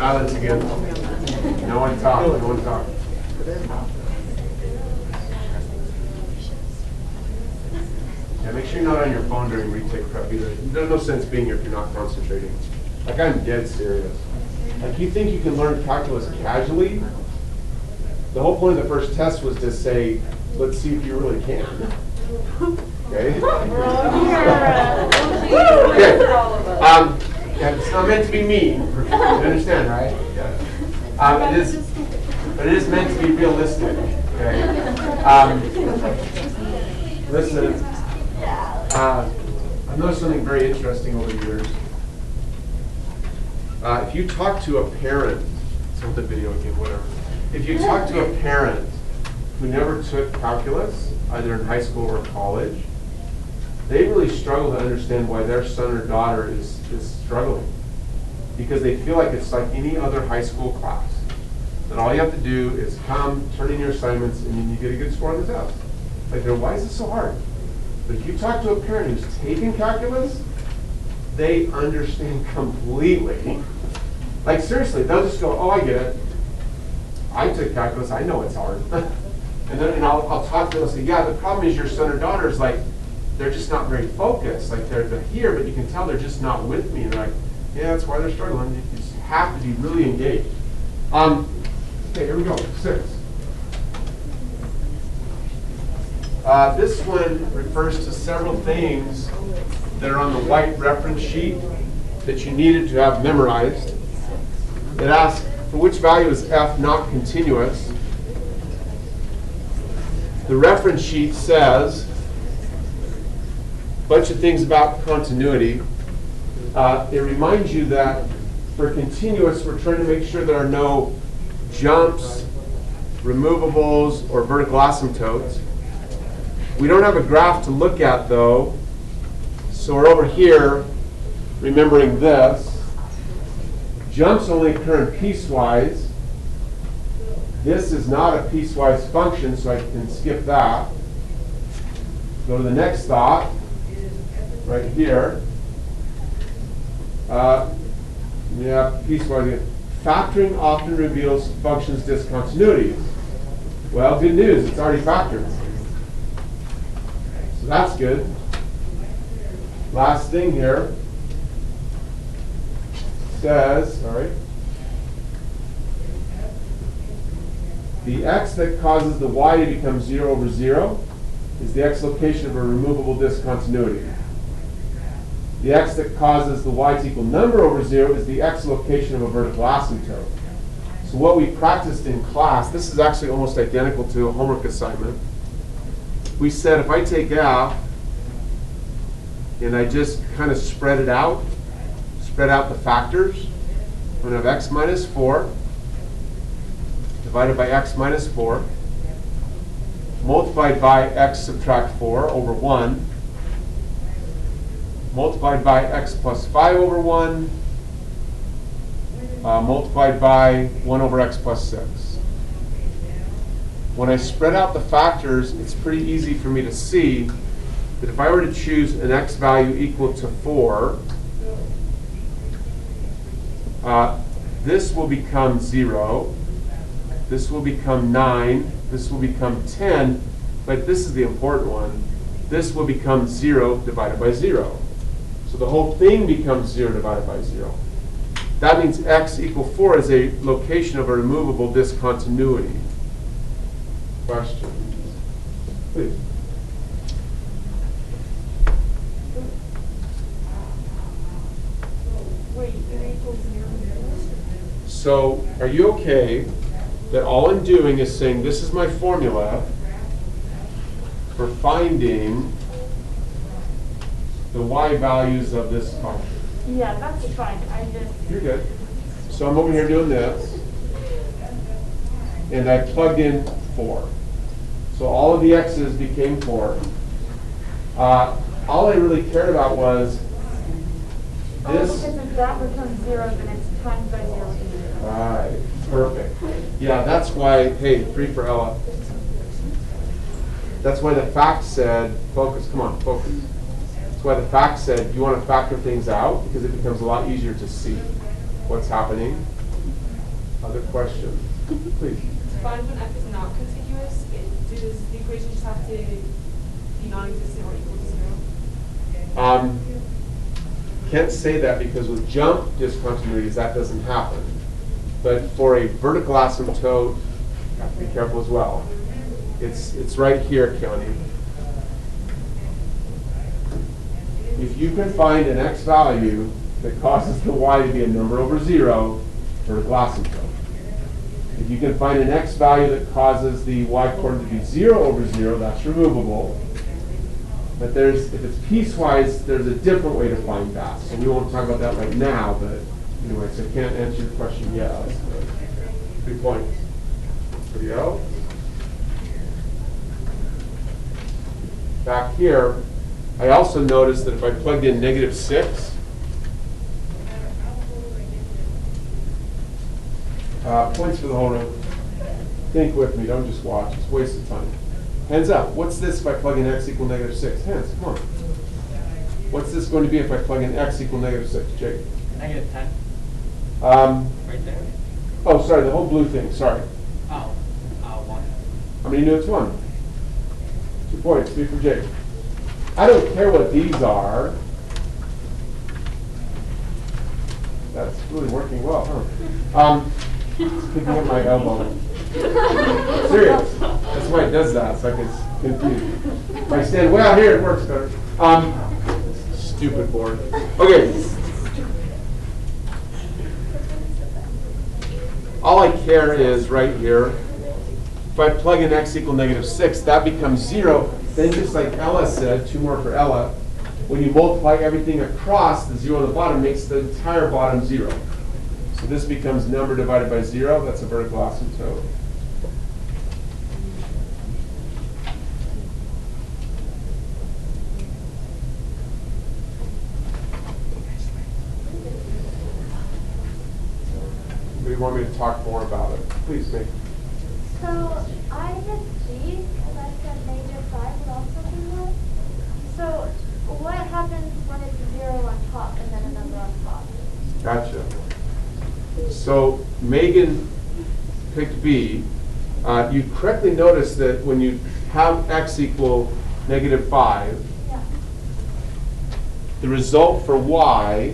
Silence again. No one talk. No one talk. Yeah, make sure you're not on your phone during retake prep either. There's no sense being here if you're not concentrating. Like, I'm dead serious. Like, you think you can learn calculus casually? The whole point of the first test was to say, let's see if you really can. Okay? Okay. Yeah, it's not meant to be mean. You understand, right? Yeah. But it is meant to be realistic. Okay? Listen, I've noticed something very interesting over the years. If you talk to a parent, it's with the video again, whatever. If you talk to a parent who never took calculus, either in high school or college, they really struggle to understand why their son or daughter is struggling. Because they feel like it's like any other high school class. That all you have to do is come, turn in your assignments, and then you get a good score on the test. Like, why is it so hard? But if you talk to a parent who's taken calculus, they understand completely. Like, seriously, they'll just go, oh, I get it. I took calculus, I know it's hard. and I'll talk to them and say, yeah, the problem is your son or daughter is like, they're just not very focused. Like, they're here, but you can tell they're just not with me. And they're like, yeah, that's why they're struggling. You just have to be really engaged. Okay, here we go, 6. This one refers to several things that are on the white reference sheet that you needed to have memorized. It asks, for which value is f not continuous? The reference sheet says a bunch of things about continuity. It reminds you that for continuous, we're trying to make sure there are no jumps, removables, or vertical asymptotes. We don't have a graph to look at, though, so we're over here remembering this. Jumps only occur in piecewise. This is not a piecewise function, so I can skip that. Go to the next thought, right here. Piecewise again. Factoring often reveals functions discontinuities. Well, good news, it's already factored. So that's good. Last thing here says, the x that causes the y to become 0 over 0 is the x location of a removable discontinuity. The x that causes the y to equal number over 0 is the x location of a vertical asymptote. So what we practiced in class, this is actually almost identical to a homework assignment. We said if I take f and I just kind of spread out the factors, I'm going to have x minus 4 divided by x minus 4 multiplied by x subtract 4 over 1 multiplied by x plus 5 over 1 multiplied by 1 over x plus 6. When I spread out the factors, it's pretty easy for me to see that if I were to choose an x value equal to 4, this will become 0, this will become 9, this will become 10, but this is the important one. This will become 0 divided by 0. So the whole thing becomes 0 divided by 0. That means x equal 4 is a location of a removable discontinuity. Question? Please. So are you okay that all I'm doing is saying this is my formula for finding the y values of this function? Yeah, that's fine. You're good. So I'm over here doing this, and I plugged in 4. So all of the x's became 4. All I really cared about was this. Because if that becomes 0, then it's times by 0. Right, perfect. Yeah, that's why, hey, 3 for Ella. That's why the fact said, focus, come on, focus. That's why the fact said you want to factor things out because it becomes a lot easier to see what's happening. Other questions? Please. To find when f is not contiguous, does the equation just have to be non-existent or equal to 0? Can't say that because with jump discontinuities, that doesn't happen. But for a vertical asymptote, you have to be careful as well. It's right here, Keone. If you can find an x value that causes the y to be a number over 0, vertical asymptote. If you can find an x value that causes the y coordinate to be 0 over 0, that's removable. But if it's piecewise, there's a different way to find that. So we won't talk about that right now, but anyway, so I can't answer your question yet. 3 points. Anybody else? Back here, I also noticed that if I plugged in -6, points for the whole room. Think with me, don't just watch, it's a waste of time. Hands up, what's this if I plug in x equal -6? Hands, come on. What's this going to be if I plug in x equal -6? Jake? -10. Right there. Oh, sorry, the whole blue thing, sorry. Oh, 1. How many knew it's 1? 2 points, 3 for Jake. I don't care what these are. That's really working well, huh? Picking up my elbow. Serious. That's why it does that, so I get confused. If I stand way out here, it works better. Stupid board. Okay. All I care is right here. If I plug in x equal -6, that becomes 0. Then just like Ella said, 2 more for Ella, when you multiply everything across, the 0 on the bottom makes the entire bottom 0. So this becomes number divided by 0. That's a vertical asymptote. Anybody want me to talk more about it? Please, make. So I hit G, and I said -5 would also be 1. So what happens when it's 0 on top and then a number on top? Gotcha. So Megan picked B. You correctly noticed that when you have x equal -5, Yeah. the result for y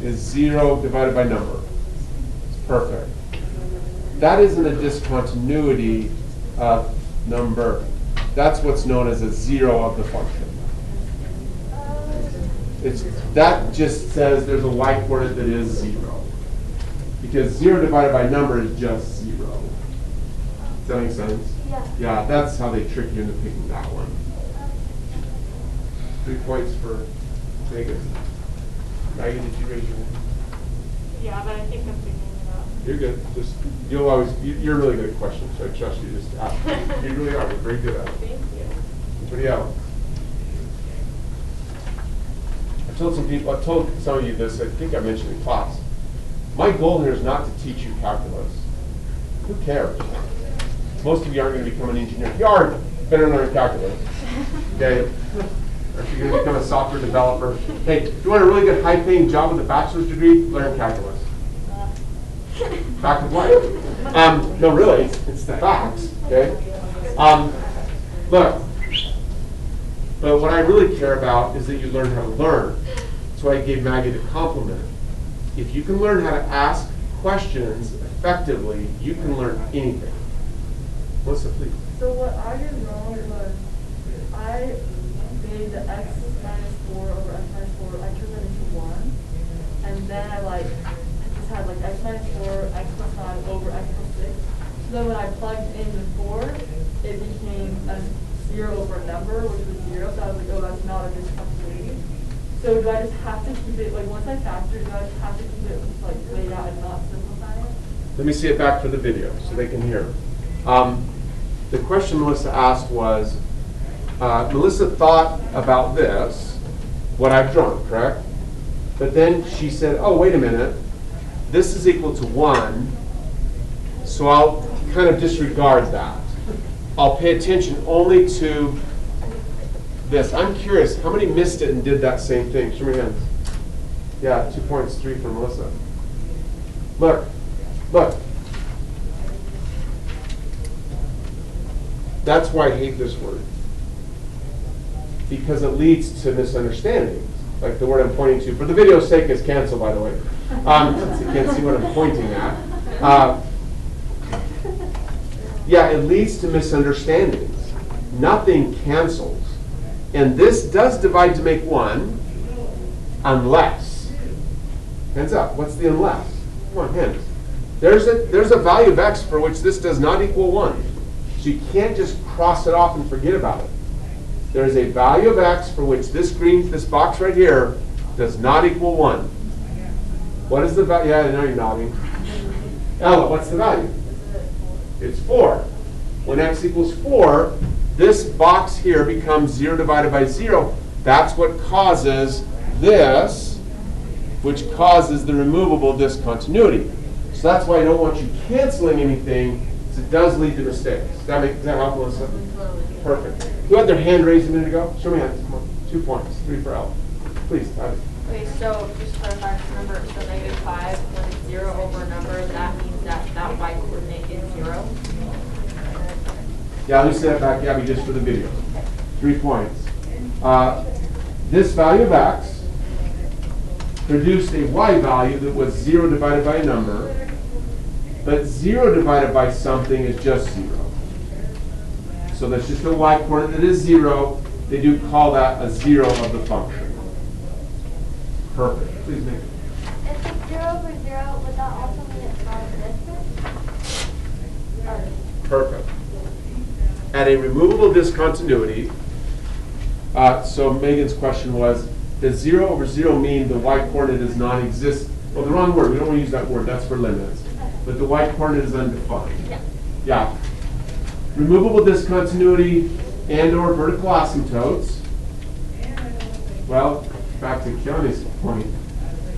is 0 divided by number. It's perfect. That isn't a discontinuity of number. That's what's known as a 0 of the function. That just says there's a y coordinate that is 0. Because 0 divided by number is just 0. Does that make sense? Yeah. Yeah, that's how they trick you into picking that one. 3 points for Megan. Maggie, did you raise your hand? Yeah, but I think I'm picking it up. You're good. You're really good at questions, so I trust you. Just ask. You really are. You're very good at it. Thank you. Anybody else? I told some of you this, I think I mentioned in class. My goal here is not to teach you calculus. Who cares? Most of you aren't going to become an engineer. You are better learn calculus. Okay? Or if you're going to become a software developer. Hey, if you want a really good high-paying job with a bachelor's degree, learn calculus. Fact of life. No, really, it's the facts. Okay? Look. But what I really care about is that you learn how to learn. That's why I gave Maggie the compliment. If you can learn how to ask questions effectively, you can learn anything. Melissa, please. So what I did wrong was I made the x minus 4 over x minus 4, I turned that into 1. And then I just had x minus 4, x plus 5 over x plus 6. So then when I plugged in the 4, it became a 0 over a number, which was 0. So I was like, oh, that's not a discontinuity. So do I just have to keep it, once I factor, do I just have to keep it laid out and not simplify it? Let me see it back for the video so they can hear. The question Melissa asked was, Melissa thought about this, what I've drawn, correct? But then she said, oh, wait a minute, this is equal to 1, so I'll kind of disregard that. I'll pay attention only to this. I'm curious, how many missed it and did that same thing? Show me your hands. Yeah, 2 points, 3 for Melissa. Look, look. That's why I hate this word. Because it leads to misunderstandings. Like the word I'm pointing to. For the video's sake, it's canceled, by the way. Since you can't see what I'm pointing at. Yeah, it leads to misunderstandings. Nothing cancels. And this does divide to make 1, unless. Hands up. What's the unless? Come on, hands. There's a value of x for which this does not equal 1. So you can't just cross it off and forget about it. There is a value of x for which this box right here does not equal 1. What is the value? Yeah, I know you're nodding. Ella, what's the value? It's 4. When x equals 4, this box here becomes 0 divided by 0. That's what causes this, which causes the removable discontinuity. So that's why I don't want you canceling anything, because it does lead to mistakes. Does that help, Melissa? Perfect. Who had their hand raised a minute ago? Show me hands. Come on. 2 points. 3 for Ella. Please, Tyler. Okay, so just to clarify, remember, so -5, when it's 0 over a number, that means that that y coordinate is 0. Yeah, let me say that back, Gabby, just for the video. 3 points. This value of x produced a y value that was 0 divided by a number, but 0 divided by something is just 0. So that's just a y coordinate that is 0. They do call that a 0 of the function. Perfect. Please make it. If it's 0 over 0, would that also mean it's non-existent? Perfect. At a removable discontinuity, so Megan's question was, does 0 over 0 mean the y coordinate is non-existent? Well, the wrong word. We don't want to use that word. That's for limits. But the y coordinate is undefined. Yeah. Yeah. Removable discontinuity and or vertical asymptotes. Well, back to Keani's point.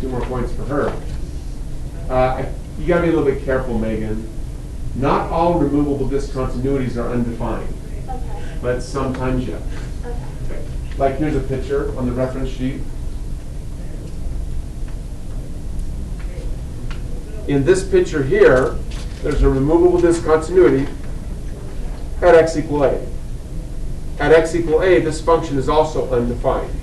2 more points for her. You got to be a little bit careful, Megan. Not all removable discontinuities are undefined, Okay. but sometimes yes. Okay. Like here's a picture on the reference sheet. In this picture here, there's a removable discontinuity at x equal a. At x equal a, this function is also undefined.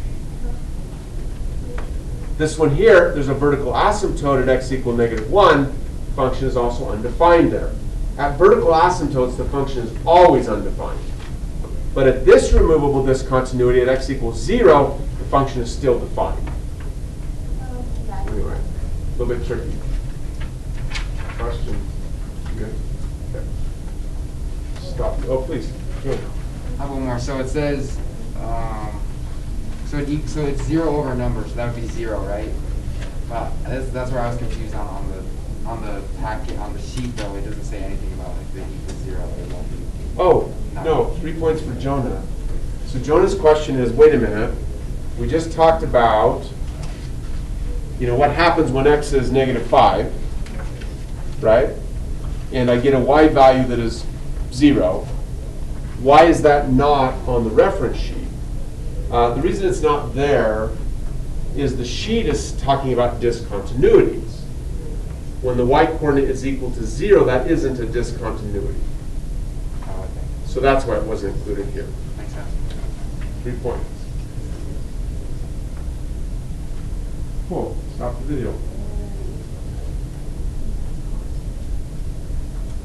This one here, there's a vertical asymptote at x equal -1. Function is also undefined there. At vertical asymptotes, the function is always undefined. But at this removable discontinuity at x equals 0, the function is still defined. Okay. Anyway, a little bit tricky. Questions? Good? Okay. Stop. Oh, please. Good. I have one more. So it says, so it's 0 over a number, so that would be 0, right? But that's where I was confused on the packet, on the sheet though. It doesn't say anything about like the equals 0. It won't be. Oh, no, 3 points for Jonah. So Jonah's question is, wait a minute, we just talked about, what happens when x is -5, right? And I get a y value that is 0. Why is that not on the reference sheet? The reason it's not there is the sheet is talking about discontinuities. When the y coordinate is equal to 0, that isn't a discontinuity. Oh, okay. So that's why it wasn't included here. Makes sense. 3 points. Cool. Stop the video.